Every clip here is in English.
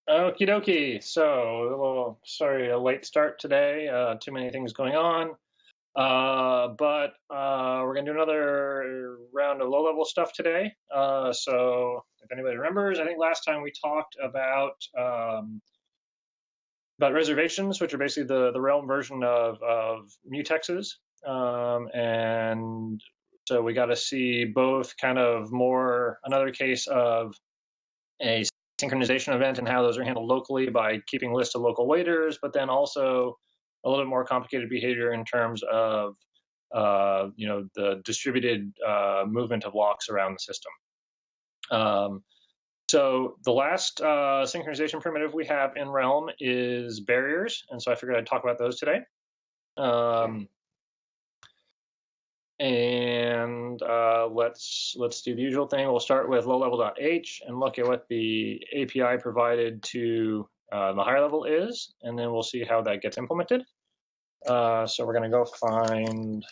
Okie dokie. So, well, sorry, a late start today. Too many things going on. But we're going to do another round of low-level stuff today. So, if anybody remembers, I think last time we talked about reservations, which are basically the Realm version of mutexes. And so we got to see both kind of more another case of a synchronization event and how those are handled locally by keeping lists of local waiters, but then also a little bit more complicated behavior in terms of the distributed movement of locks around the system. So the last synchronization primitive we have in Realm is barriers, and so I figured I'd talk about those today. And let's do the usual thing. We'll start with low-level.h and look at what the API provided to the higher level is, and then we'll see how that gets implemented. So we're going to go find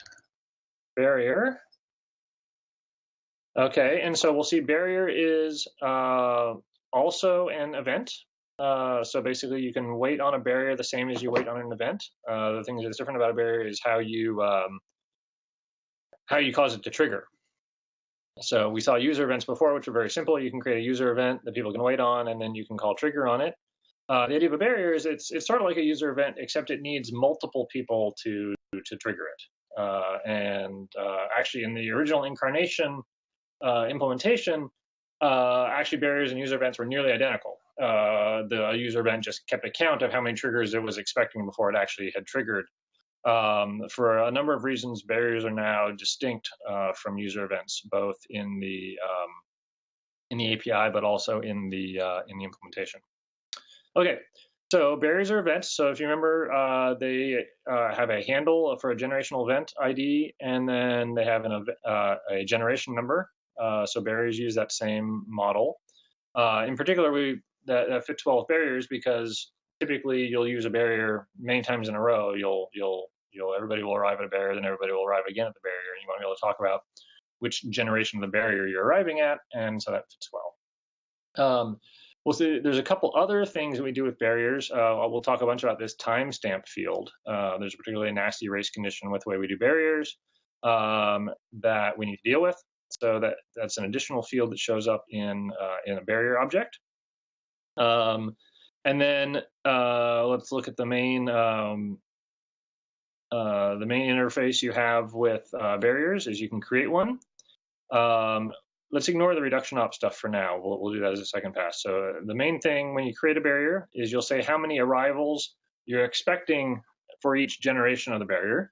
barrier. Okay, and so we'll see barrier is also an event. So basically, you can wait on a barrier the same as you wait on an event. The thing that's different about a barrier is how you cause it to trigger. So we saw user events before, which are very simple. You can create a user event that people can wait on, and then you can call trigger on it. The idea of a barrier is it's sort of like a user event, except it needs multiple people to trigger it. Actually, in the original incarnation implementation, actually barriers and user events were nearly identical. The user event just kept a count of how many triggers it was expecting before it actually had triggered. For a number of reasons, barriers are now distinct from user events, both in the API, but also in the implementation. Okay, so barriers are events. So if you remember, they have a handle for a generational event ID, and then they have a generation number. So barriers use that same model. In particular, that fits well with barriers because typically you'll use a barrier many times in a row. Everybody will arrive at a barrier, then everybody will arrive again at the barrier, and you want to be able to talk about which generation of the barrier you're arriving at, and so that fits well. We'll see. There's a couple other things that we do with barriers. We'll talk a bunch about this timestamp field. There's a particularly nasty race condition with the way we do barriers that we need to deal with. So that's an additional field that shows up in a barrier object. And then let's look at the main interface you have with barriers is you can create one. Let's ignore the reduction op stuff for now. We'll do that as a second pass. So the main thing when you create a barrier is you'll say how many arrivals you're expecting for each generation of the barrier.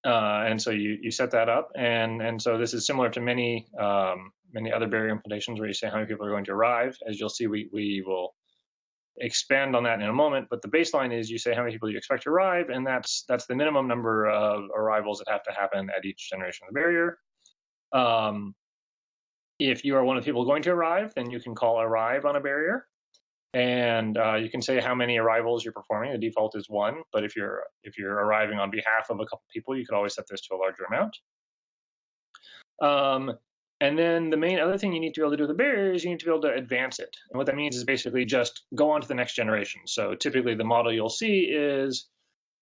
And so you set that up, and so this is similar to many other barrier implementations where you say how many people are going to arrive. As you'll see, we will expand on that in a moment, but the baseline is you say how many people you expect to arrive, and that's the minimum number of arrivals that have to happen at each generation of the barrier. If you are one of the people going to arrive, then you can call arrive on a barrier, and you can say how many arrivals you're performing. The default is 1, but if you're arriving on behalf of a couple people, you could always set this to a larger amount. And then the main other thing you need to be able to do with the barrier is you need to be able to advance it. And what that means is basically just go on to the next generation. So typically the model you'll see is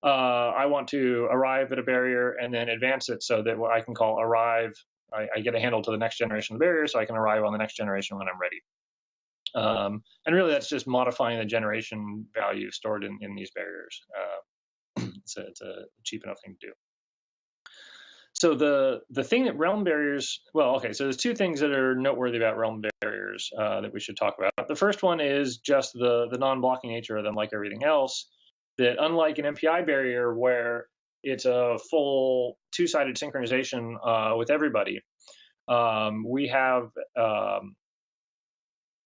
I want to arrive at a barrier and then advance it so that I can call arrive. I get a handle to the next generation of the barrier so I can arrive on the next generation when I'm ready. And really that's just modifying the generation value stored in these barriers. It's a cheap enough thing to do. So the thing that Realm barriers, well, okay, so there's two things that are noteworthy about Realm barriers that we should talk about. The first one is just the non-blocking nature of them, like everything else, that unlike an MPI barrier where it's a full two-sided synchronization with everybody, we have a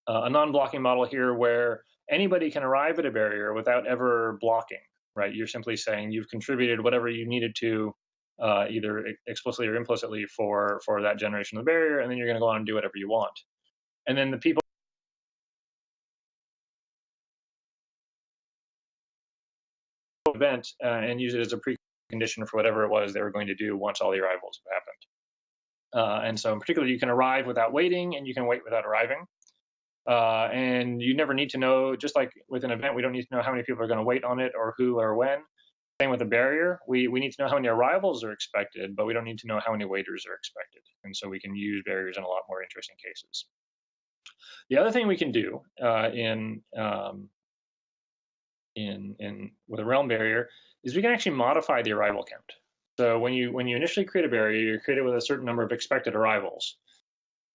non-blocking model here where anybody can arrive at a barrier without ever blocking, right? You're simply saying you've contributed whatever you needed to either explicitly or implicitly for that generation of the barrier, and then you're going to go on and do whatever you want. And then the people event and use it as a precondition for whatever it was they were going to do once all the arrivals have happened. And so in particular, you can arrive without waiting, and you can wait without arriving. And you never need to know, just like with an event, we don't need to know how many people are going to wait on it or who or when. Same with a barrier. We need to know how many arrivals are expected, but we don't need to know how many waiters are expected. And so we can use barriers in a lot more interesting cases. The other thing we can do with a realm barrier is we can actually modify the arrival count. So when you initially create a barrier, you create it with a certain number of expected arrivals.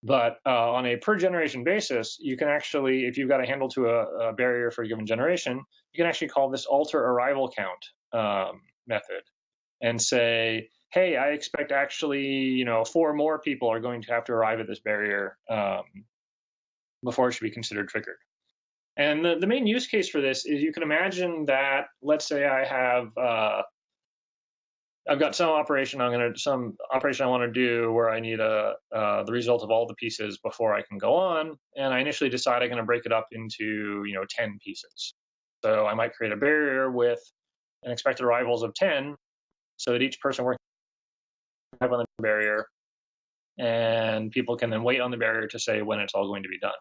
But on a per generation basis, you can actually, if you've got a handle to a barrier for a given generation, you can actually call this alter arrival count method and say, hey, I expect actually, 4 more people are going to have to arrive at this barrier before it should be considered triggered. And the main use case for this is, you can imagine that, let's say I've got some operation I want to do where I need the result of all the pieces before I can go on, and I initially decide I'm going to break it up into 10 pieces. So I might create a barrier with an expected arrivals of 10, so that each person working on the barrier, and people can then wait on the barrier to say when it's all going to be done.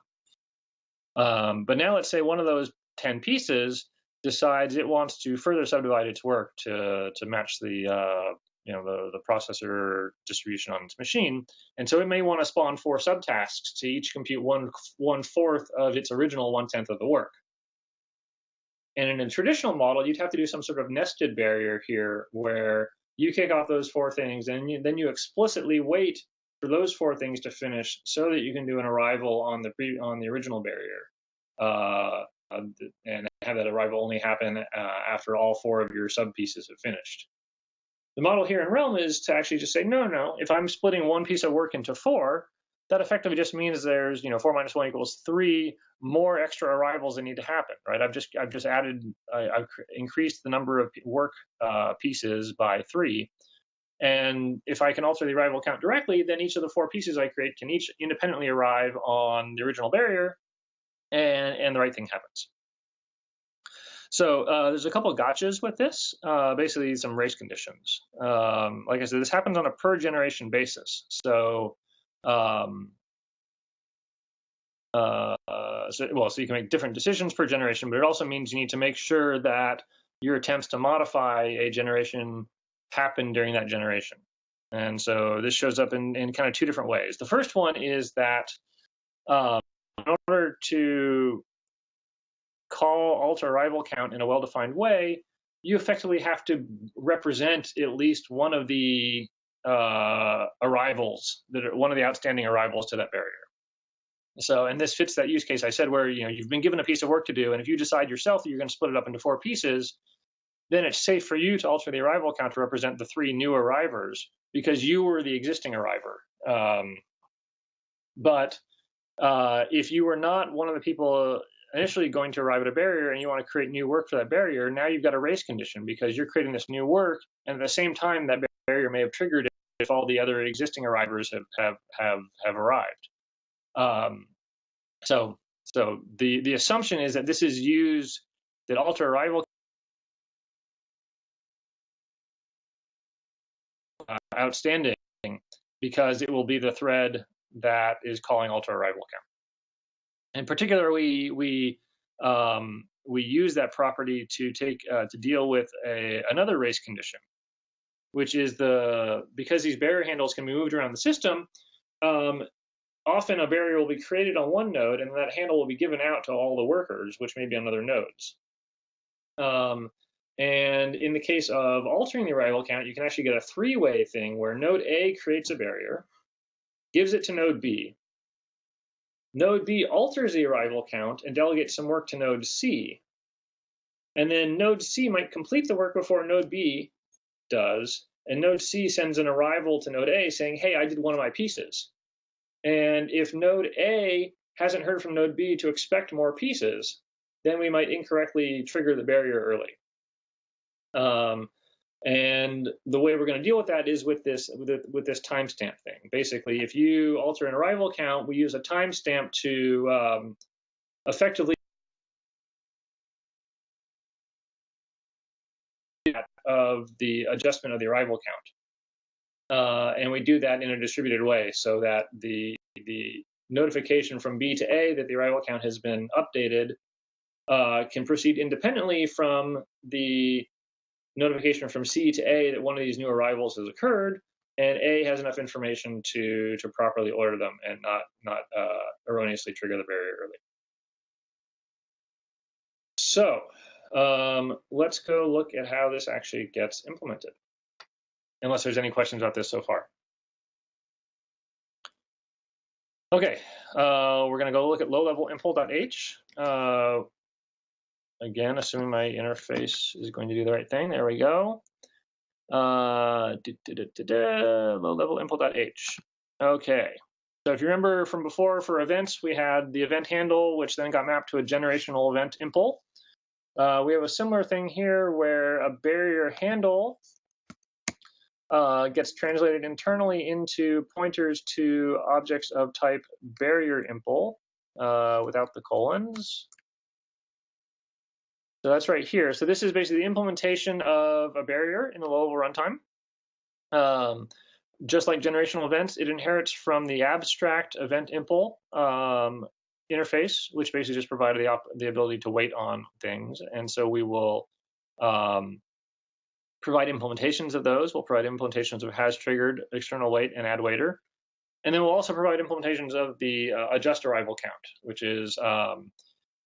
But now let's say one of those 10 pieces decides it wants to further subdivide its work to match the processor distribution on its machine, and so it may want to spawn 4 subtasks to each compute 1/4 of its original 1/10 of the work. And in a traditional model, you'd have to do some sort of nested barrier here, where you kick off those 4 things, and then you explicitly wait for those 4 things to finish, so that you can do an arrival on the original barrier, and have that arrival only happen after all 4 of your sub pieces have finished. The model here in Realm is to actually just say, no, if I'm splitting one piece of work into 4, that effectively just means there's 4 minus 1 equals 3 more extra arrivals that need to happen, right? I've increased the number of work pieces by 3. And if I can alter the arrival count directly, then each of the 4 pieces I create can each independently arrive on the original barrier, and the right thing happens. So there's a couple of gotchas with this, basically some race conditions. Like I said, this happens on a per generation basis. So, so you can make different decisions per generation, but it also means you need to make sure that your attempts to modify a generation happen during that generation. And so this shows up in kind of 2 different ways. The first one is that in order to call alter arrival count in a well-defined way, you effectively have to represent at least one of the arrivals, one of the outstanding arrivals to that barrier. So, and this fits that use case I said, where you've been given a piece of work to do, and if you decide yourself that you're going to split it up into 4 pieces, then it's safe for you to alter the arrival count to represent the 3 new arrivers, because you were the existing arriver. But if you were not one of the people initially going to arrive at a barrier, and you want to create new work for that barrier, now you've got a race condition, because you're creating this new work, and at the same time that barrier may have triggered if all the other existing arrivers have arrived. So the assumption is that this is used, that alter arrival outstanding, because it will be the thread that is calling alter arrival count. In particular, we use that property to deal with another race condition, which is because these barrier handles can be moved around the system. Often a barrier will be created on one node, and that handle will be given out to all the workers, which may be on other nodes. And in the case of altering the arrival count, you can actually get a 3-way thing where node A creates a barrier, gives it to node B. Node B alters the arrival count and delegates some work to node C. And then node C might complete the work before node B does, and node C sends an arrival to node A saying, hey, I did one of my pieces. And if node A hasn't heard from node B to expect more pieces, then we might incorrectly trigger the barrier early. And the way we're going to deal with that is with this timestamp thing. Basically, if you alter an arrival count, we use a timestamp to effectively of the adjustment of the arrival count. And we do that in a distributed way, so that the notification from B to A that the arrival count has been updated can proceed independently from the notification from C to A that one of these new arrivals has occurred, and A has enough information to properly order them and not erroneously trigger the barrier early. So let's go look at how this actually gets implemented, unless there's any questions about this so far. Okay, we're going to go look at low-level impl.h. Again, assuming my interface is going to do the right thing. There we go. Low-level impl.h. Okay. So if you remember from before, for events, we had the event handle, which then got mapped to a generational event impl. We have a similar thing here where a barrier handle gets translated internally into pointers to objects of type barrier impl without the colons. So that's right here. So this is basically the implementation of a barrier in the low-level runtime. Just like generational events, it inherits from the abstract event impl interface, which basically just provided the ability to wait on things. And so we will provide implementations of those. We'll provide implementations of has triggered, external wait, and add waiter. And then we'll also provide implementations of the adjust arrival count, which is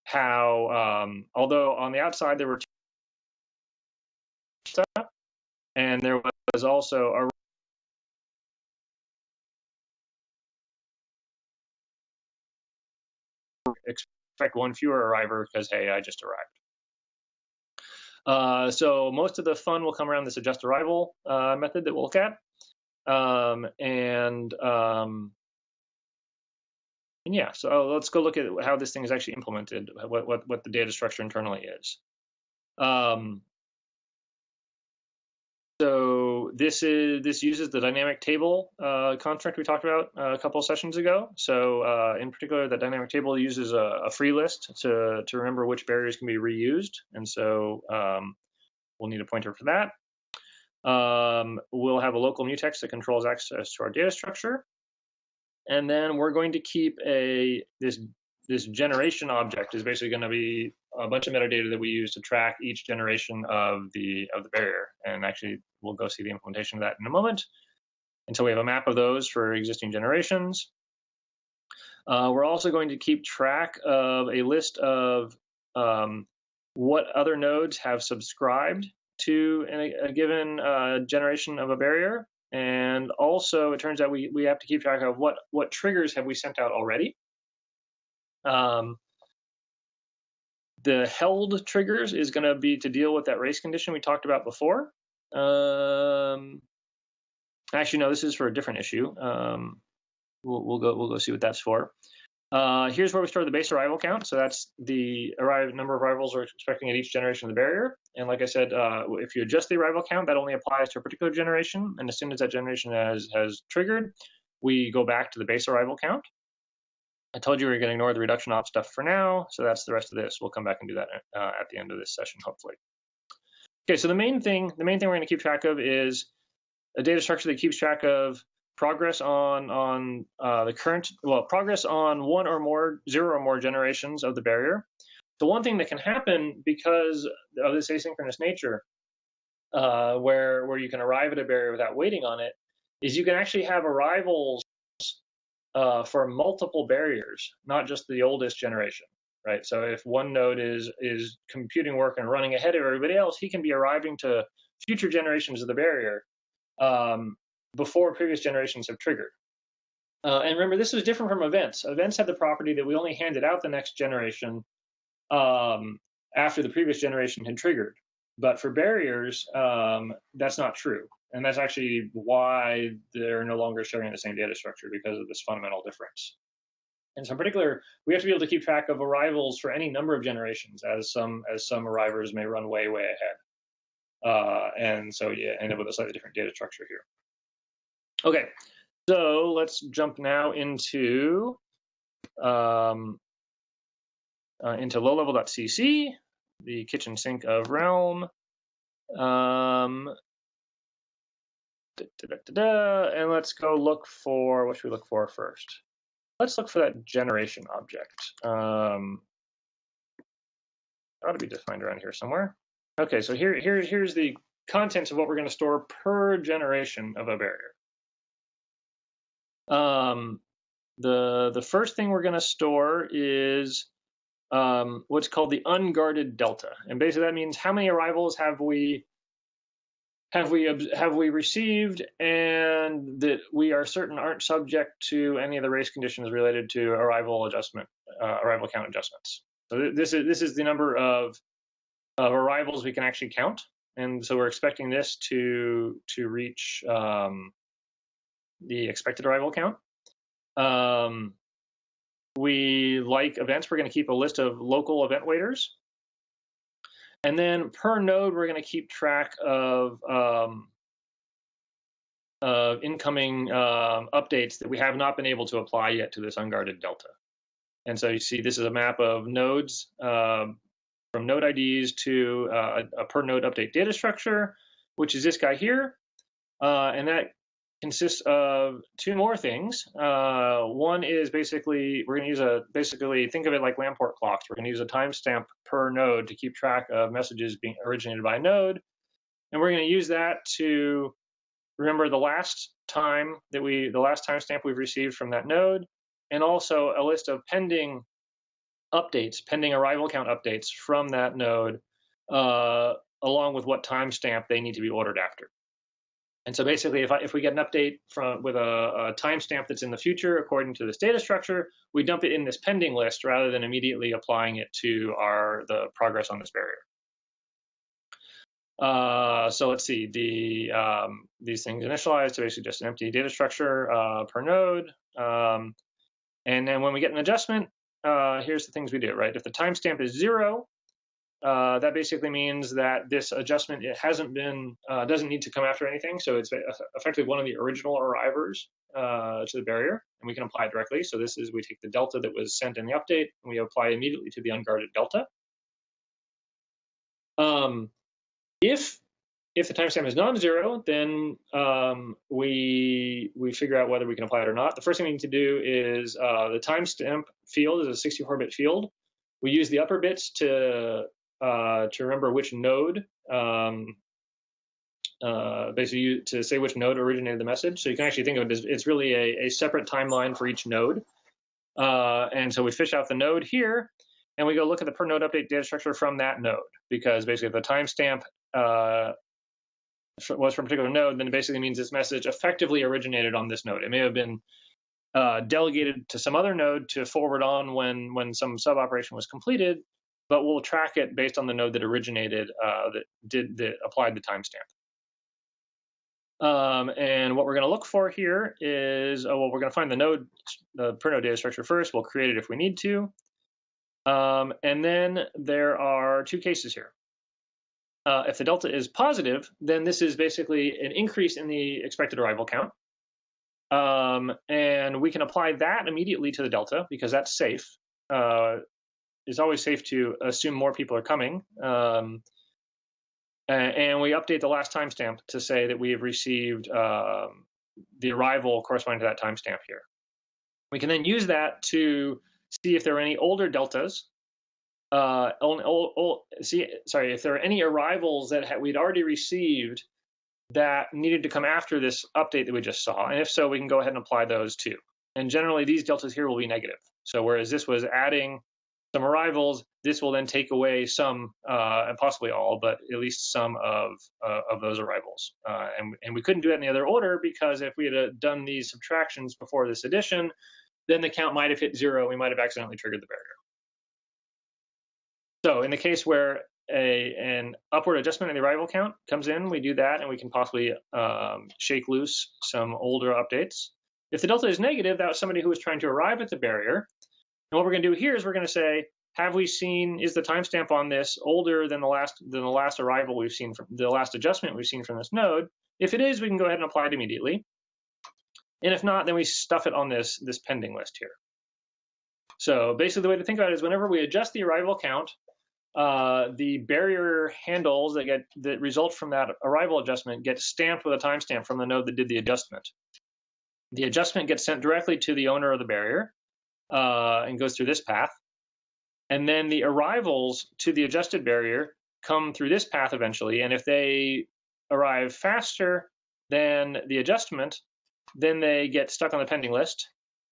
how, although on the outside there were two stuff, and there was also a expect one fewer arriver because, hey, I just arrived. So most of the fun will come around this adjust arrival method that we'll look at. And yeah, so let's go look at how this thing is actually implemented, what the data structure internally is. So this uses the dynamic table construct we talked about a couple of sessions ago. So in particular, the dynamic table uses a free list to remember which barriers can be reused, and so we'll need a pointer for that. We'll have a local mutex that controls access to our data structure. And then we're going to keep this generation object is basically going to be a bunch of metadata that we use to track each generation of the barrier. And actually, we'll go see the implementation of that in a moment. And so we have a map of those for existing generations. We're also going to keep track of a list of what other nodes have subscribed to a given generation of a barrier. And also, it turns out we have to keep track of what triggers have we sent out already. The held triggers is going to be to deal with that race condition we talked about before. Actually, no, this is for a different issue. We'll go see what that's for. Here's where we store the base arrival count. So that's the number of arrivals we're expecting at each generation of the barrier. And like I said, if you adjust the arrival count, that only applies to a particular generation. And as soon as that generation has triggered, we go back to the base arrival count. I told you we were going to ignore the reduction op stuff for now. So that's the rest of this. We'll come back and do that at the end of this session, hopefully. Okay, so the main thing we're going to keep track of is a data structure that keeps track of progress on the current, progress on zero or more generations of the barrier. The one thing that can happen because of this asynchronous nature, where you can arrive at a barrier without waiting on it, is you can actually have arrivals for multiple barriers, not just the oldest generation, right? So if one node is computing work and running ahead of everybody else, he can be arriving to future generations of the barrier before previous generations have triggered. And remember, this is different from events. Events have the property that we only handed out the next generation after the previous generation had triggered. But for barriers, that's not true. And that's actually why they're no longer sharing the same data structure, because of this fundamental difference. And so in particular, we have to be able to keep track of arrivals for any number of generations, as some arrivers may run way ahead. And so you end up with a slightly different data structure here. Okay, so let's jump now into lowlevel.cc, the kitchen sink of Realm. And let's go look for, what should we look for first? let's look for that generation object. Ought to be defined around here somewhere. Okay, so here's the contents of what we're going to store per generation of a barrier. The first thing we're going to store is what's called the unguarded delta, and basically that means how many arrivals have we received, and that we are certain aren't subject to any of the race conditions related to arrival count adjustments. So this is the number of arrivals we can actually count, and so we're expecting this to reach the expected arrival count. We like events. We're going to keep a list of local event waiters, and then per node we're going to keep track of incoming updates that we have not been able to apply yet to this unguarded delta. And so you see this is a map of nodes from node IDs to a per node update data structure, which is this guy here. And that consists of two more things. One is basically, we're going to use basically think of it like Lamport clocks. We're going to use a timestamp per node to keep track of messages being originated by a node. And we're going to use that to remember the last timestamp we've received from that node, and also a list of pending arrival count updates from that node, along with what timestamp they need to be ordered after. And so basically, if we get an update with a timestamp that's in the future according to this data structure, we dump it in this pending list rather than immediately applying it to the progress on this barrier. So let's see, these things initialize to basically just an empty data structure per node. And then when we get an adjustment, here's the things we do, right? If the timestamp is 0, that basically means that this adjustment doesn't need to come after anything. So it's effectively one of the original arrivers to the barrier, and we can apply it directly. So we take the delta that was sent in the update, and we apply immediately to the unguarded delta. If the timestamp is non-zero, then we figure out whether we can apply it or not. The first thing we need to do is the timestamp field is a 64-bit field. We use the upper bits to remember which node, basically to say which node originated the message. So you can actually think of it as it's really a separate timeline for each node. And so we fish out the node here, and we go look at the per node update data structure from that node, because basically if the timestamp was from a particular node, then it basically means this message effectively originated on this node. It may have been delegated to some other node to forward on when some sub operation was completed, but we'll track it based on the node that originated, that applied the timestamp. And what we're going to look for here is, we're going to find the per node data structure first. We'll create it if we need to. And then there are two cases here. If the delta is positive, then this is basically an increase in the expected arrival count. And we can apply that immediately to the delta because that's safe. It's always safe to assume more people are coming. And we update the last timestamp to say that we have received the arrival corresponding to that timestamp here. We can then use that to see if there are any older deltas. If there are any arrivals that we'd already received that needed to come after this update that we just saw, and if so, we can go ahead and apply those too. And generally, these deltas here will be negative. So whereas this was adding some arrivals, this will then take away some, and possibly all, but at least some of those arrivals. And we couldn't do it in the other order, because if we had done these subtractions before this addition, then the count might have hit 0. We might have accidentally triggered the barrier. So in the case where an upward adjustment in the arrival count comes in, we do that, and we can possibly shake loose some older updates. If the delta is negative, that was somebody who was trying to arrive at the barrier. And what we're going to do here is we're going to say, is the timestamp on this older than the last arrival we've seen from the last adjustment we've seen from this node? If it is, we can go ahead and apply it immediately. And if not, then we stuff it on this pending list here. So basically the way to think about it is whenever we adjust the arrival count, the barrier handles that result from that arrival adjustment get stamped with a timestamp from the node that did the adjustment. The adjustment gets sent directly to the owner of the barrier, and goes through this path. And then the arrivals to the adjusted barrier come through this path eventually. And if they arrive faster than the adjustment, then they get stuck on the pending list.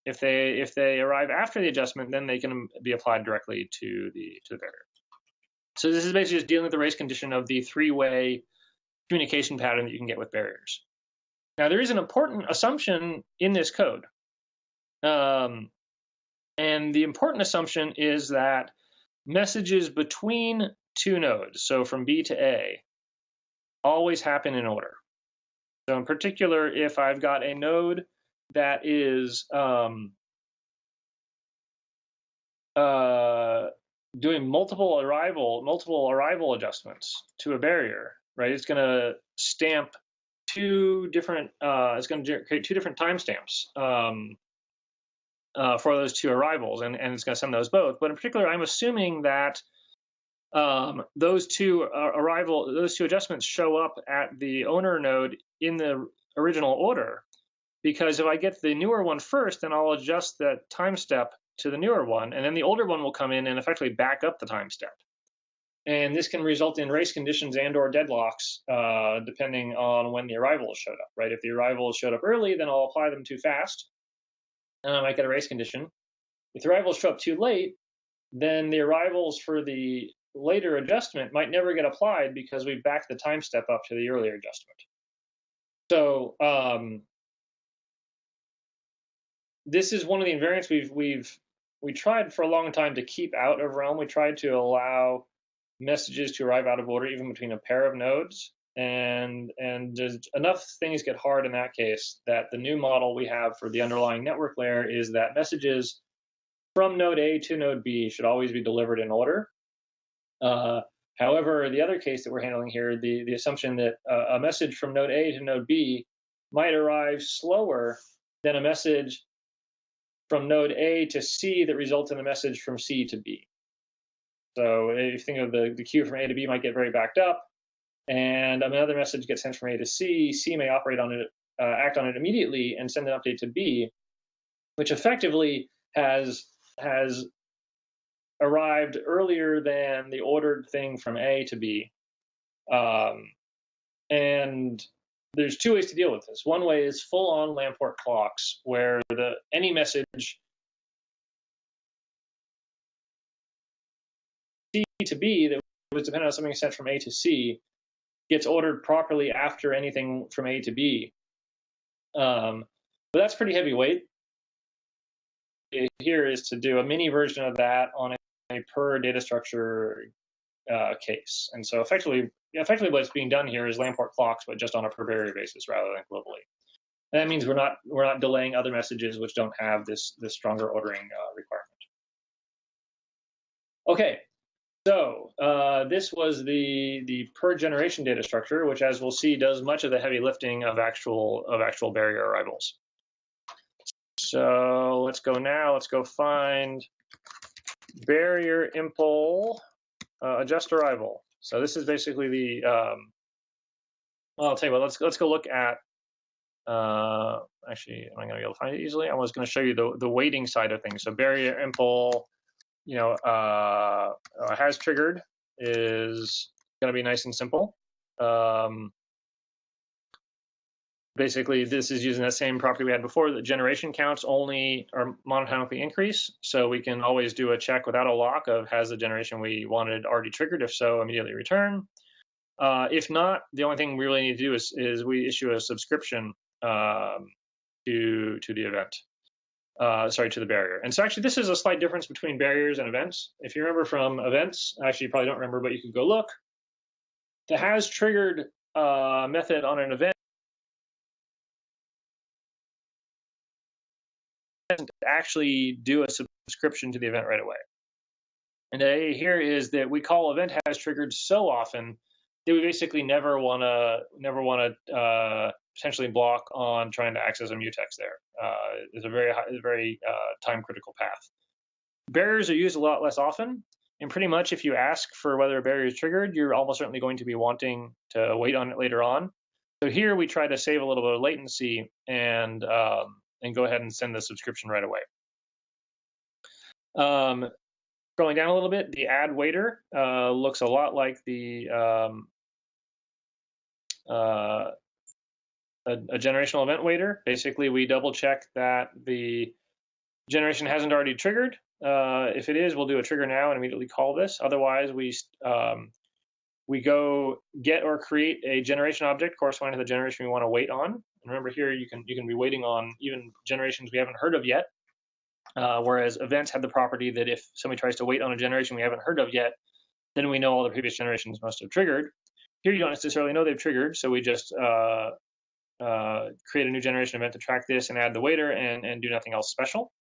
If they arrive after the adjustment, then they can be applied directly to the barrier. So this is basically just dealing with the race condition of the three-way communication pattern that you can get with barriers. Now, there is an important assumption in this code. And the important assumption is that messages between two nodes, so from B to A, always happen in order. So in particular, if I've got a node that is doing multiple arrival adjustments to a barrier, right? It's going to stamp two different. It's going to create two different timestamps for those two arrivals, and it's going to send those both. But in particular, I'm assuming that those two adjustments show up at the owner node in the original order, because if I get the newer one first, then I'll adjust that time step to the newer one, and then the older one will come in and effectively back up the time step. And this can result in race conditions and/or deadlocks, depending on when the arrivals showed up, right? If the arrivals showed up early, then I'll apply them too fast, and I might get a race condition. If the arrivals show up too late, then the arrivals for the later adjustment might never get applied because we've backed the time step up to the earlier adjustment. So this is one of the invariants we tried for a long time to keep out of Realm. We tried to allow messages to arrive out of order even between a pair of nodes, and enough things get hard in that case that the new model we have for the underlying network layer is that messages from node A to node B should always be delivered in order. However, the other case that we're handling here, the assumption that a message from node A to node B might arrive slower than a message from node A to C that results in a message from C to B. So if you think of the queue from A to B might get very backed up, and another message gets sent from A to C. C may operate on it, act on it immediately, and send an update to B, which effectively has arrived earlier than the ordered thing from A to B. And there's two ways to deal with this. One way is full-on Lamport clocks, where any message C to B that was dependent on something sent from A to C gets ordered properly after anything from A to B. But that's pretty heavyweight. Here is to do a mini version of that on a per data structure case. And so effectively what's being done here is Lamport clocks, but just on a per barrier basis rather than globally. And that means we're not delaying other messages which don't have this stronger ordering requirement. Okay, so this was the per generation data structure, which, as we'll see, does much of the heavy lifting of actual barrier arrivals. So let's go now. Let's go find barrier impl adjust arrival. So this is basically the. Well, I'll tell you what. Let's go look at. Actually, am I going to be able to find it easily? I was going to show you the weighting side of things. So barrier impl, has triggered is going to be nice and simple. Basically, this is using that same property we had before. The generation counts only are monotonically increase, so we can always do a check without a lock of has the generation we wanted already triggered. If so, immediately return. If not, the only thing we really need to do is we issue a subscription to the event. To the barrier. And so actually, this is a slight difference between barriers and events. If you remember from events, actually you probably don't remember, but you could go look. The has triggered method on an event doesn't actually do a subscription to the event right away. And the idea here is that we call event has triggered so often that we basically never want to potentially block on trying to access a mutex there. It's a very time critical path. Barriers are used a lot less often, and pretty much if you ask for whether a barrier is triggered, you're almost certainly going to be wanting to wait on it later on. So here we try to save a little bit of latency and go ahead and send the subscription right away. Scrolling down a little bit, the add waiter looks a lot like the a generational event waiter. Basically, we double check that the generation hasn't already triggered. If it is, we'll do a trigger now and immediately call this. Otherwise, we go get or create a generation object corresponding to the generation we want to wait on. And remember here, you can be waiting on even generations we haven't heard of yet. Whereas events have the property that if somebody tries to wait on a generation we haven't heard of yet, then we know all the previous generations must have triggered. Here you don't necessarily know they've triggered, so we just create a new generation event to track this and add the waiter and do nothing else special.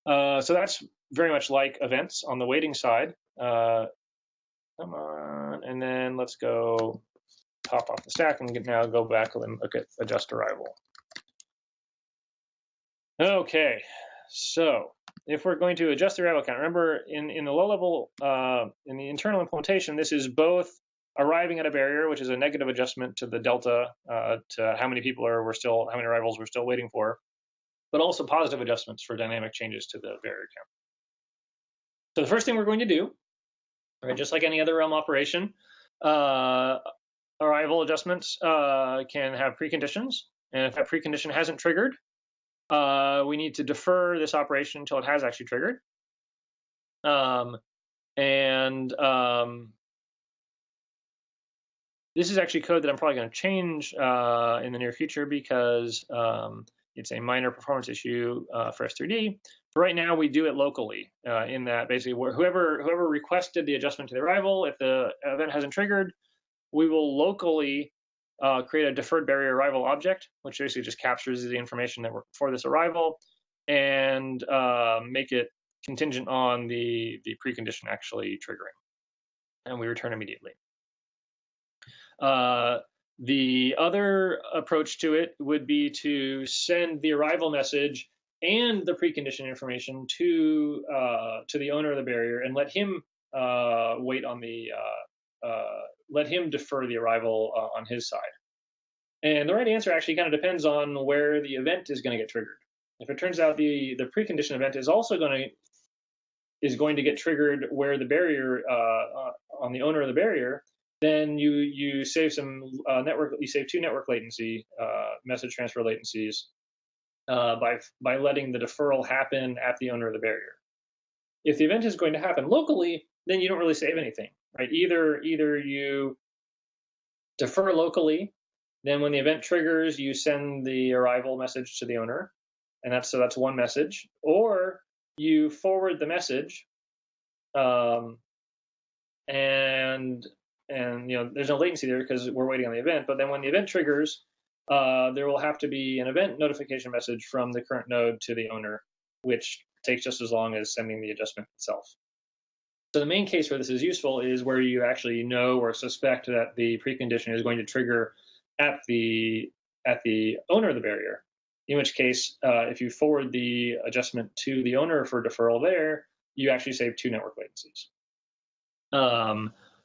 So that's very much like events on the waiting side. Come on, and then let's go top off the stack and now go back and look at adjust arrival. Okay, so if we're going to adjust the arrival count, remember in the low level, in the internal implementation, this is both arriving at a barrier, which is a negative adjustment to the delta, to how many people how many arrivals we're still waiting for, but also positive adjustments for dynamic changes to the barrier count. So the first thing we're going to do, right, just like any other realm operation, arrival adjustments can have preconditions, and if that precondition hasn't triggered, we need to defer this operation until it has actually triggered. This is actually code that I'm probably going to change in the near future because it's a minor performance issue for S3D. But right now, we do it locally in that basically whoever requested the adjustment to the arrival, if the event hasn't triggered, we will locally create a deferred barrier arrival object, which basically just captures the information that were before this arrival and make it contingent on the precondition actually triggering. And we return immediately. The other approach to it would be to send the arrival message and the precondition information to the owner of the barrier and let him wait on let him defer the arrival on his side. And the right answer actually kind of depends on where the event is going to get triggered. If it turns out the precondition event is also going to get triggered where the barrier on the owner of the barrier, then you save some you save 2 network latency message transfer latencies by letting the deferral happen at the owner of the barrier. If the event is going to happen locally, then you don't really save anything, right? Either you defer locally, then when the event triggers, you send the arrival message to the owner, and that's one message, or you forward the message, and there's no latency there because we're waiting on the event. But then when the event triggers, there will have to be an event notification message from the current node to the owner, which takes just as long as sending the adjustment itself. So the main case where this is useful is where you actually know or suspect that the precondition is going to trigger at the owner of the barrier, in which case, if you forward the adjustment to the owner for deferral there, you actually save 2 network latencies.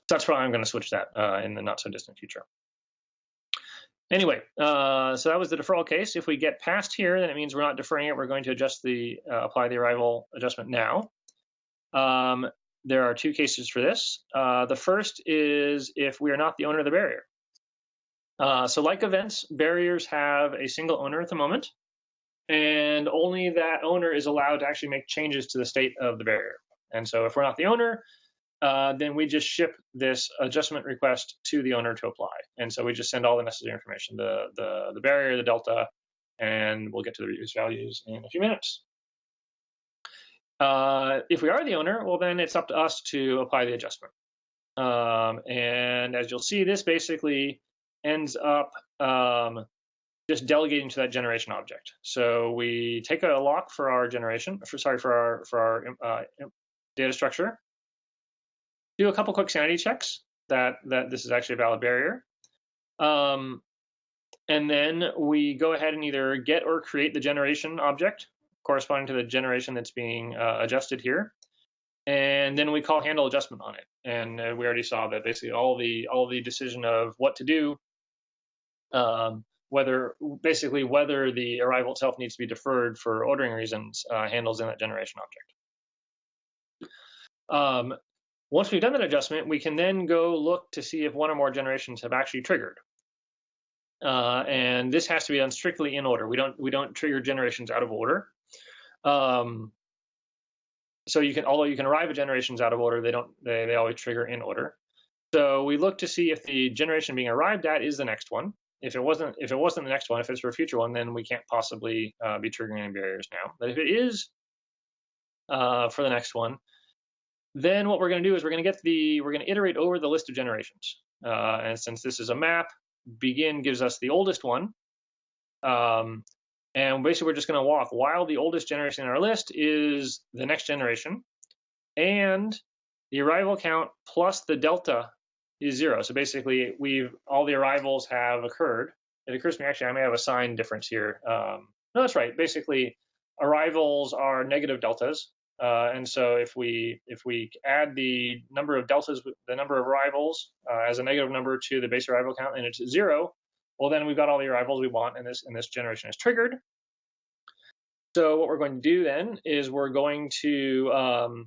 That's probably I'm going to switch that in the not so distant future. Anyway, so that was the deferral case. If we get past here, then it means we're not deferring it. We're going to apply the arrival adjustment now. There are 2 cases for this. The first is if we are not the owner of the barrier. So like events, barriers have a single owner at the moment, and only that owner is allowed to actually make changes to the state of the barrier. And so if we're not the owner, then we just ship this adjustment request to the owner to apply. And so we just send all the necessary information, the barrier, the delta, and we'll get to the reuse values in a few minutes. If we are the owner, well, then it's up to us to apply the adjustment. And as you'll see, this basically ends up just delegating to that generation object. So we take a lock for our generation, for our data structure, do a couple quick sanity checks that this is actually a valid barrier. And then we go ahead and either get or create the generation object corresponding to the generation that's being adjusted here. And then we call handle adjustment on it. And we already saw that basically all the decision of what to do, whether the arrival itself needs to be deferred for ordering reasons, handles in that generation object. Once we've done that adjustment, we can then go look to see if one or more generations have actually triggered. And this has to be done strictly in order. We don't trigger generations out of order. So you can, although you can arrive at generations out of order, they always trigger in order. So we look to see if the generation being arrived at is the next one. If it wasn't the next one, if it's for a future one, then we can't possibly be triggering any barriers now. But if it is for the next one, then what we're going to do is we're going to iterate over the list of generations. And since this is a map, begin gives us the oldest one. And basically we're just going to walk while the oldest generation in our list is the next generation, and the arrival count plus the delta is 0. So basically all the arrivals have occurred. It occurs to me, actually, I may have a sign difference here. No, that's right. Basically, arrivals are negative deltas. And so if we add the number of deltas, the number of arrivals as a negative number to the base arrival count, and it's 0, well, then we've got all the arrivals we want, and this generation is triggered. So what we're going to do then is we're going to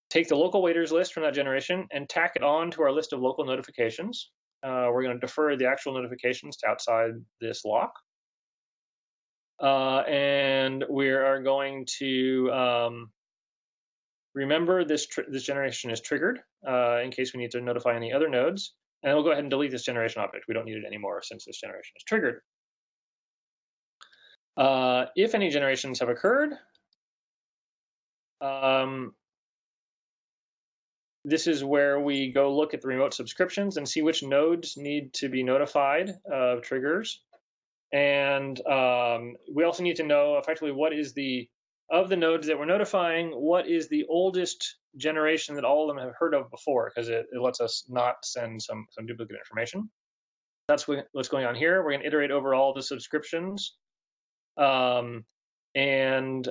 take the local waiters list from that generation and tack it on to our list of local notifications. We're going to defer the actual notifications to outside this lock. And we are going to remember this generation is triggered in case we need to notify any other nodes. And we'll go ahead and delete this generation object. We don't need it anymore since this generation is triggered. If any generations have occurred, this is where we go look at the remote subscriptions and see which nodes need to be notified of triggers. And we also need to know effectively what is of the nodes that we're notifying, what is the oldest generation that all of them have heard of before, because it lets us not send some duplicate information. That's what's going on here. We're going to iterate over all the subscriptions and add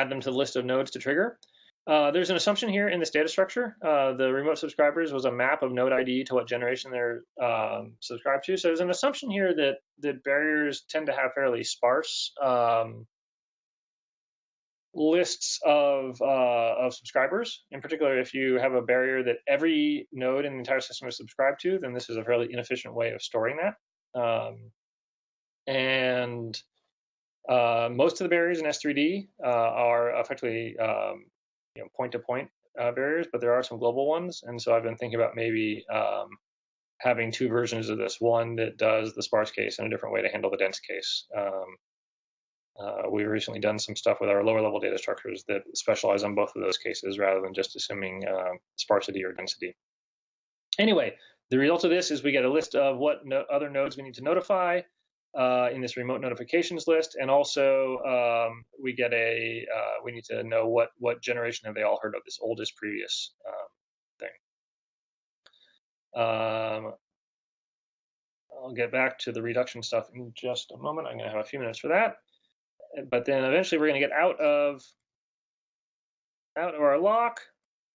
them to the list of nodes to trigger. There's an assumption here in this data structure. The remote subscribers was a map of node ID to what generation they're subscribed to. So there's an assumption here that barriers tend to have fairly sparse lists of subscribers. In particular, if you have a barrier that every node in the entire system is subscribed to, then this is a fairly inefficient way of storing that. Most of the barriers in S3D are effectively point-to-point barriers, but there are some global ones. And so I've been thinking about maybe having two versions of this, one that does the sparse case and a different way to handle the dense case. We've recently done some stuff with our lower level data structures that specialize on both of those cases rather than just assuming sparsity or density. Anyway, the result of this is we get a list of what other nodes we need to notify in this remote notifications list, and also we need to know what generation have they all heard of, this oldest previous thing. I'll get back to the reduction stuff in just a moment. I'm going to have a few minutes for that. But then eventually we're going to get out of our lock,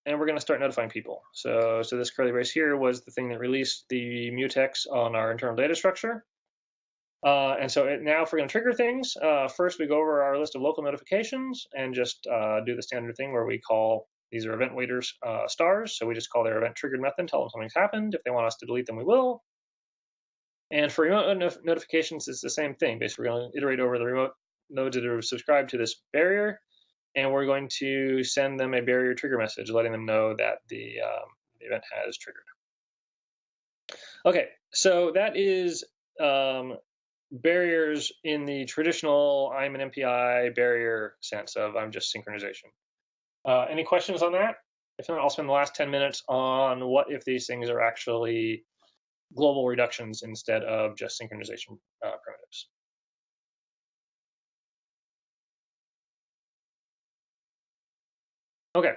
and we're going to start notifying people. So this curly brace here was the thing that released the mutex on our internal data structure. And so now if we're going to trigger things, first we go over our list of local notifications and just do the standard thing where we call, these are event waiters stars. So we just call their event triggered method, tell them something's happened. If they want us to delete them, we will. And for remote notifications, it's the same thing. Basically, we're going to iterate over the remote nodes that are subscribed to this barrier, and we're going to send them a barrier trigger message letting them know that the event has triggered. Okay, so that is barriers in the traditional I'm an MPI barrier sense of I'm just synchronization. Any questions on that? If not, I'll spend the last 10 minutes on what if these things are actually global reductions instead of just synchronization primitives. Okay.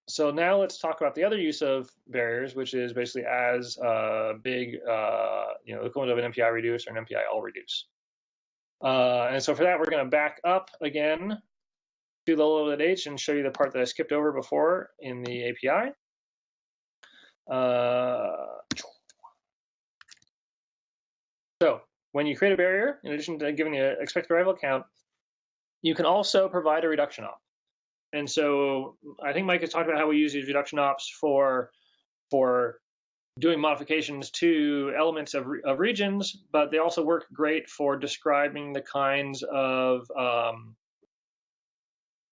So now let's talk about the other use of barriers, which is basically as big, the equivalent of an MPI reduce or an MPI all reduce. And so for that, we're going to back up again to the low level H and show you the part that I skipped over before in the API. So when you create a barrier, in addition to giving the expected arrival count, You can also provide a reduction op. And so I think Mike has talked about how we use these reduction ops for doing modifications to elements of regions, but they also work great for describing the kinds of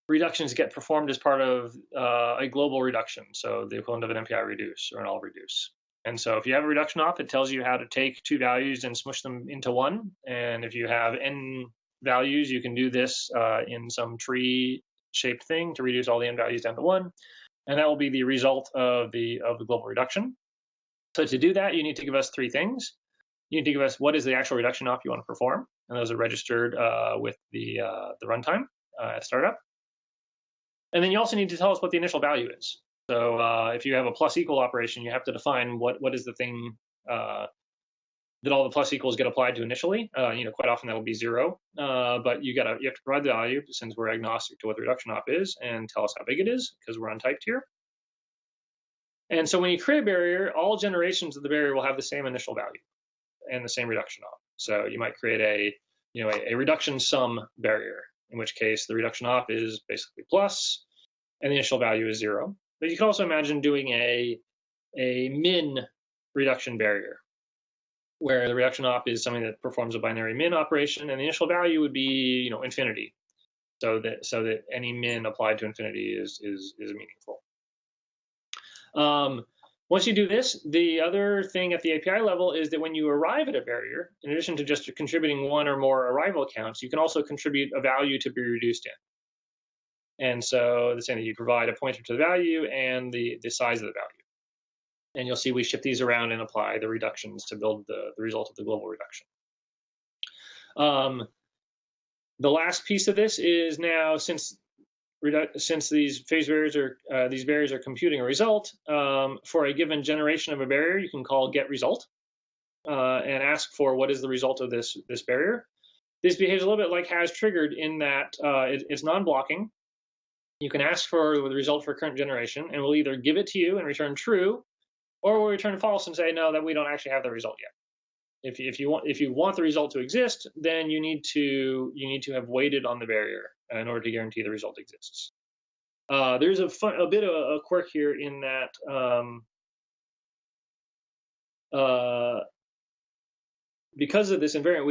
reductions get performed as part of a global reduction, so the equivalent of an MPI reduce or an all reduce. And so if you have a reduction op, it tells you how to take two values and smush them into one. And if you have n values, you can do this in some tree-shaped thing to reduce all the n values down to one. And that will be the result of the global reduction. So to do that, you need to give us three things. You need to give us what is the actual reduction op you want to perform, and those are registered with the runtime at startup. And then you also need to tell us what the initial value is. So if you have a plus equal operation, you have to define what is the thing that all the plus equals get applied to initially. Quite often that will be 0, but you have to provide the value since we're agnostic to what the reduction op is, and tell us how big it is because we're untyped here. And so when you create a barrier, all generations of the barrier will have the same initial value and the same reduction op. So you might create a reduction sum barrier, in which case the reduction op is basically plus, and the initial value is 0. But you can also imagine doing a min reduction barrier, where the reduction op is something that performs a binary min operation, and the initial value would be infinity, so that any min applied to infinity is meaningful. Once you do this, the other thing at the API level is that when you arrive at a barrier, in addition to just contributing one or more arrival counts, you can also contribute a value to be reduced in. And so the same that you provide a pointer to the value and the size of the value. And you'll see we ship these around and apply the reductions to build the result of the global reduction. The last piece of this is now, since these phase barriers are computing a result for a given generation of a barrier, you can call get result and ask for what is the result of this barrier. This behaves a little bit like has triggered in that it's non-blocking. You can ask for the result for current generation, and we'll either give it to you and return true, or we'll return false and say no, that we don't actually have the result yet. If you want the result to exist, then you need to have waited on the barrier in order to guarantee the result exists. There's a bit of a quirk here in that because of this invariant,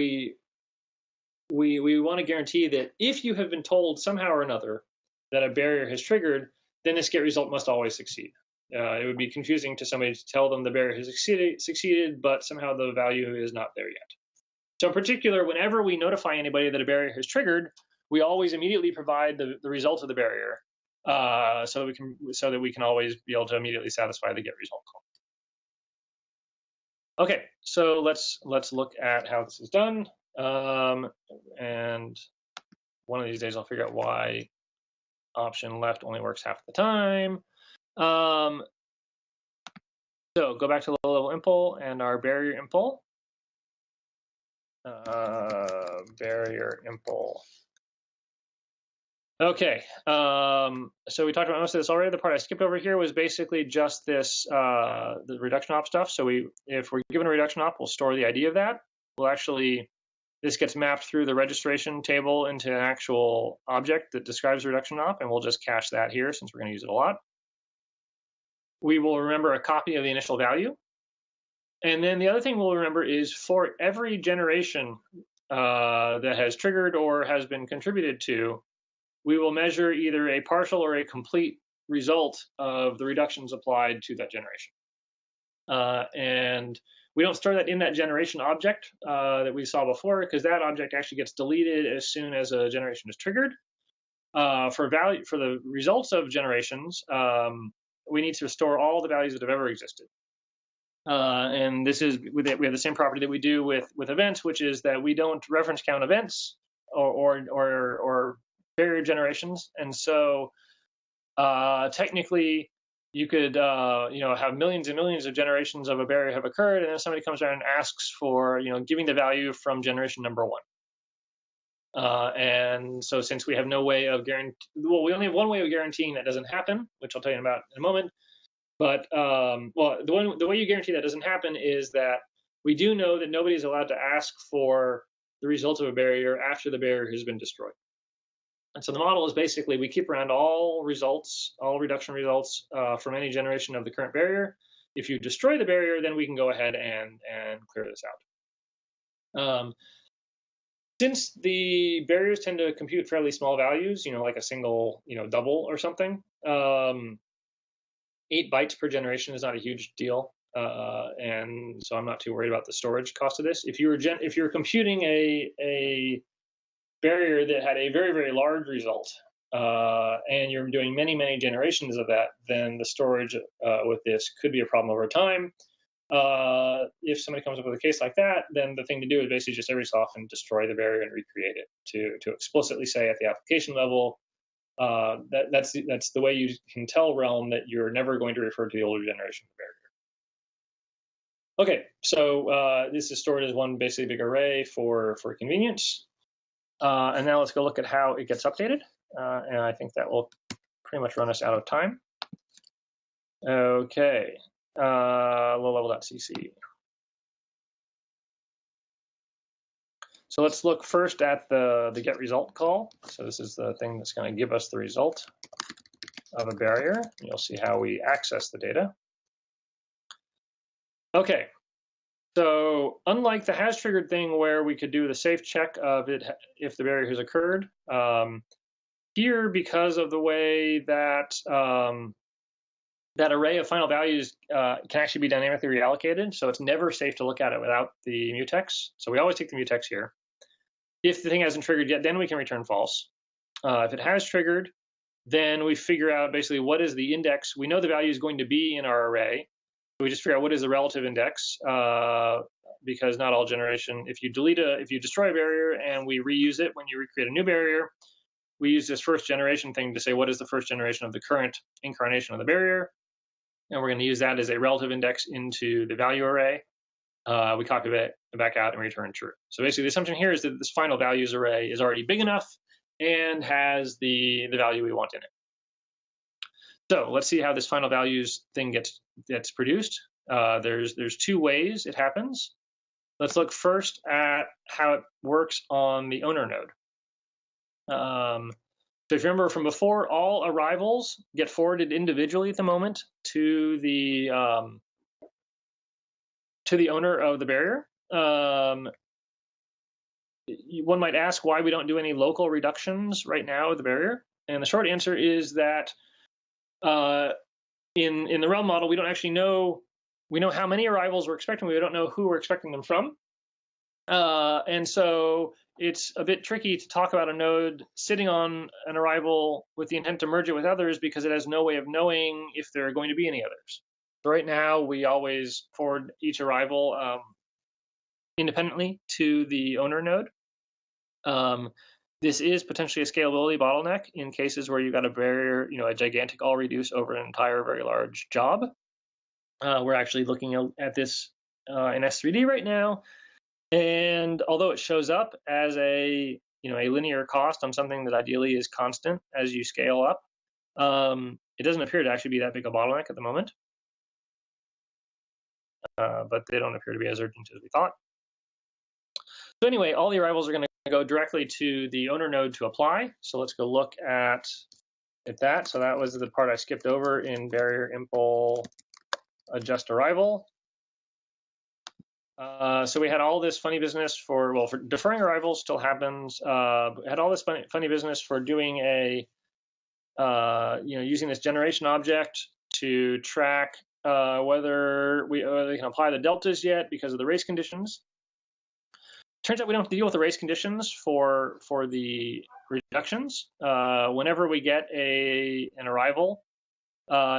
we want to guarantee that if you have been told somehow or another that a barrier has triggered, then this get result must always succeed. It would be confusing to somebody to tell them the barrier has succeeded, but somehow the value is not there yet. So in particular, whenever we notify anybody that a barrier has triggered, we always immediately provide the result of the barrier, so that we can always be able to immediately satisfy the get result call. Okay, so let's look at how this is done, and one of these days I'll figure out why option left only works half the time. So go back to low-level impl and our barrier impl. Barrier impl. Okay, so we talked about most of this already. The part I skipped over here was basically just this, the reduction op stuff. So if we're given a reduction op, we'll store the ID of that. This gets mapped through the registration table into an actual object that describes the reduction op, and we'll just cache that here since we're going to use it a lot. We will remember a copy of the initial value. And then the other thing we'll remember is for every generation that has triggered or has been contributed to, we will measure either a partial or a complete result of the reductions applied to that generation. And we don't store that in that generation object that we saw before, because that object actually gets deleted as soon as a generation is triggered. For the results of generations, we need to store all the values that have ever existed. And this is we have the same property that we do with events, which is that we don't reference count events or barrier generations. And so technically you could have millions and millions of generations of a barrier have occurred, and then somebody comes around and asks for giving the value from generation number 1. And so since we have no way of we only have one way of guaranteeing that doesn't happen, which I'll tell you about in a moment. But the way you guarantee that doesn't happen is that we do know that nobody is allowed to ask for the results of a barrier after the barrier has been destroyed. And so the model is basically we keep around all results, all reduction results from any generation of the current barrier. If you destroy the barrier, then we can go ahead and clear this out. Since the barriers tend to compute fairly small values, like a single, double or something, 8 bytes per generation is not a huge deal. And so I'm not too worried about the storage cost of this. If you're computing a barrier that had a very, very large result, and you're doing many, many generations of that, then the storage with this could be a problem over time. If somebody comes up with a case like that, then the thing to do is basically just every so often destroy the barrier and recreate it to explicitly say at the application level, that's the way you can tell Realm that you're never going to refer to the older generation of the barrier. Okay, so this is stored as one basically big array for convenience. And now let's go look at how it gets updated. And I think that will pretty much run us out of time. Okay, low-level.cc. So let's look first at the get result call. So this is the thing that's going to give us the result of a barrier. You'll see how we access the data. Okay, so unlike the has triggered thing where we could do the safe check of it if the barrier has occurred, here, because of the way that that array of final values can actually be dynamically reallocated, so it's never safe to look at it without the mutex. So we always take the mutex here. If the thing hasn't triggered yet, then we can return false. If it has triggered, then we figure out basically what is the index. We know the value is going to be in our array. We just figure out what is the relative index, because not all generation. If you destroy a barrier and we reuse it when you recreate a new barrier, we use this first generation thing to say what is the first generation of the current incarnation of the barrier, and we're going to use that as a relative index into the value array. We copy it back out and return true. So basically, the assumption here is that this final values array is already big enough and has the value we want in it. So let's see how this final values thing gets produced. There's two ways it happens. Let's look first at how it works on the owner node. So if you remember from before, all arrivals get forwarded individually at the moment to the owner of the barrier. One might ask why we don't do any local reductions right now of the barrier, and the short answer is that in the Realm model, we don't actually know. We know how many arrivals we're expecting. We don't know who we're expecting them from. And so it's a bit tricky to talk about a node sitting on an arrival with the intent to merge it with others because it has no way of knowing if there are going to be any others. So right now, we always forward each arrival independently to the owner node. This is potentially a scalability bottleneck in cases where you've got a barrier, a gigantic all reduce over an entire very large job. We're actually looking at this in S3D right now. And although it shows up as a linear cost on something that ideally is constant as you scale up, it doesn't appear to actually be that big a bottleneck at the moment. But they don't appear to be as urgent as we thought. So anyway, all the arrivals are going to go directly to the owner node to apply. So let's go look at that. So that was the part I skipped over in barrier impl adjust arrival. So we had all this funny business for deferring arrivals still happens. Had all this funny business for doing using this generation object to track whether they can apply the deltas yet because of the race conditions. Turns out we don't have to deal with the race conditions for the reductions. Whenever we get an arrival,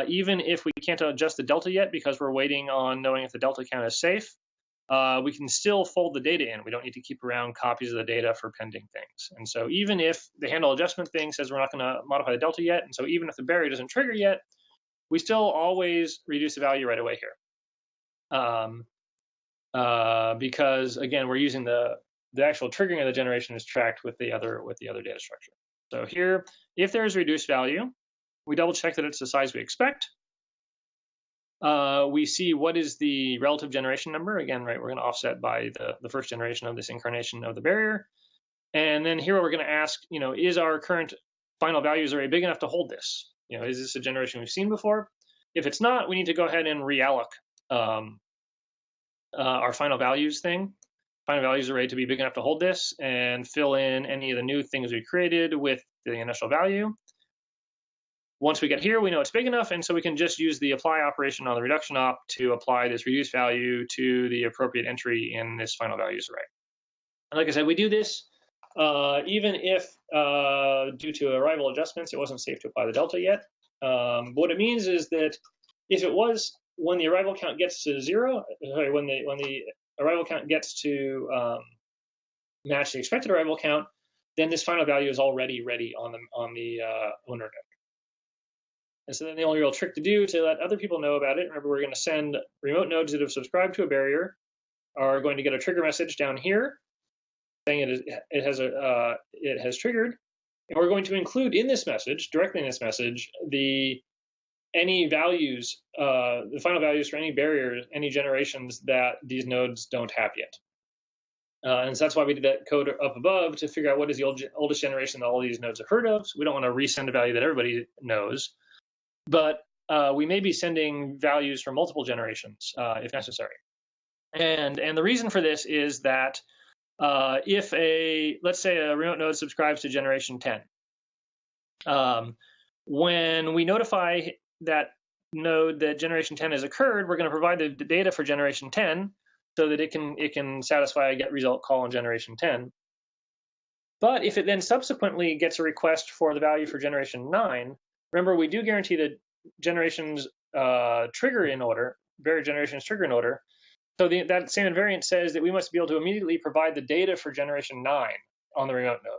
even if we can't adjust the delta yet because we're waiting on knowing if the delta count is safe, we can still fold the data in. We don't need to keep around copies of the data for pending things. And so even if the handle adjustment thing says we're not going to modify the delta yet, and so even if the barrier doesn't trigger yet, we still always reduce the value right away here. Because again, we're using the actual triggering of the generation is tracked with the other data structure. So here, if there is reduced value, we double check that it's the size we expect. We see what is the relative generation number. Again, right, we're going to offset by the first generation of this incarnation of the barrier. And then here we're going to ask, is our current final values array big enough to hold this? Is this a generation we've seen before? If it's not, we need to go ahead and realloc our final values thing, final values array, to be big enough to hold this, and fill in any of the new things we created with the initial value. Once we get here, we know it's big enough, and so we can just use the apply operation on the reduction op to apply this reduced value to the appropriate entry in this final values array. And like I said, we do this even if, due to arrival adjustments, it wasn't safe to apply the delta yet. What it means is that if it was, when the arrival count gets to 0, sorry, when the arrival count gets to match the expected arrival count, then this final value is already ready on the owner node. And so then the only real trick to do to let other people know about it, remember, we're going to send remote nodes that have subscribed to a barrier are going to get a trigger message down here saying it has triggered, and we're going to include in this message, directly in this message, any values, the final values for any barriers, any generations that these nodes don't have yet. And so that's why we did that code up above, to figure out what is the oldest generation that all these nodes have heard of. So we don't want to resend a value that everybody knows, but we may be sending values for multiple generations if necessary. And the reason for this is that if let's say a remote node subscribes to generation 10, when we notify that node that generation 10 has occurred, we're going to provide the data for generation 10 so that it can satisfy a get result call on generation 10. But if it then subsequently gets a request for the value for generation 9, remember, we do guarantee that generations trigger in order, various generations trigger in order. So that same invariant says that we must be able to immediately provide the data for generation 9 on the remote node.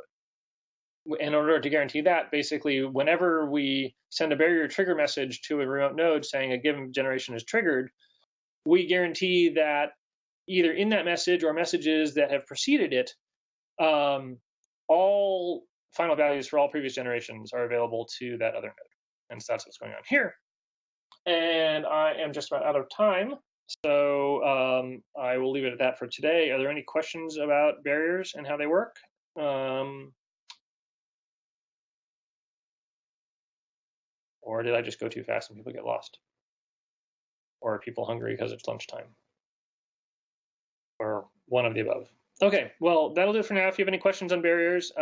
In order to guarantee that, basically, whenever we send a barrier trigger message to a remote node saying a given generation is triggered, we guarantee that either in that message or messages that have preceded it, all final values for all previous generations are available to that other node. And so that's what's going on here. And I am just about out of time, so I will leave it at that for today. Are there any questions about barriers and how they work? Or did I just go too fast and people get lost? Or are people hungry because it's lunchtime? Or one of the above. Okay, well, that'll do it for now. If you have any questions on barriers,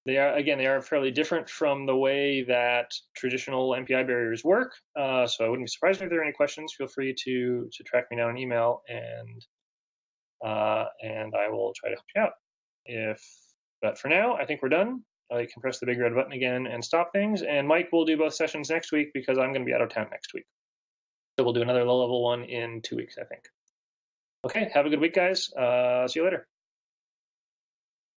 they are fairly different from the way that traditional MPI barriers work. So I wouldn't be surprised if there are any questions. Feel free to track me down an email, and I will try to help you out. But for now, I think we're done. You can press the big red button again and stop things. And Mike will do both sessions next week because I'm going to be out of town next week. So we'll do another low-level one in 2 weeks, I think. Okay, have a good week, guys. See you later.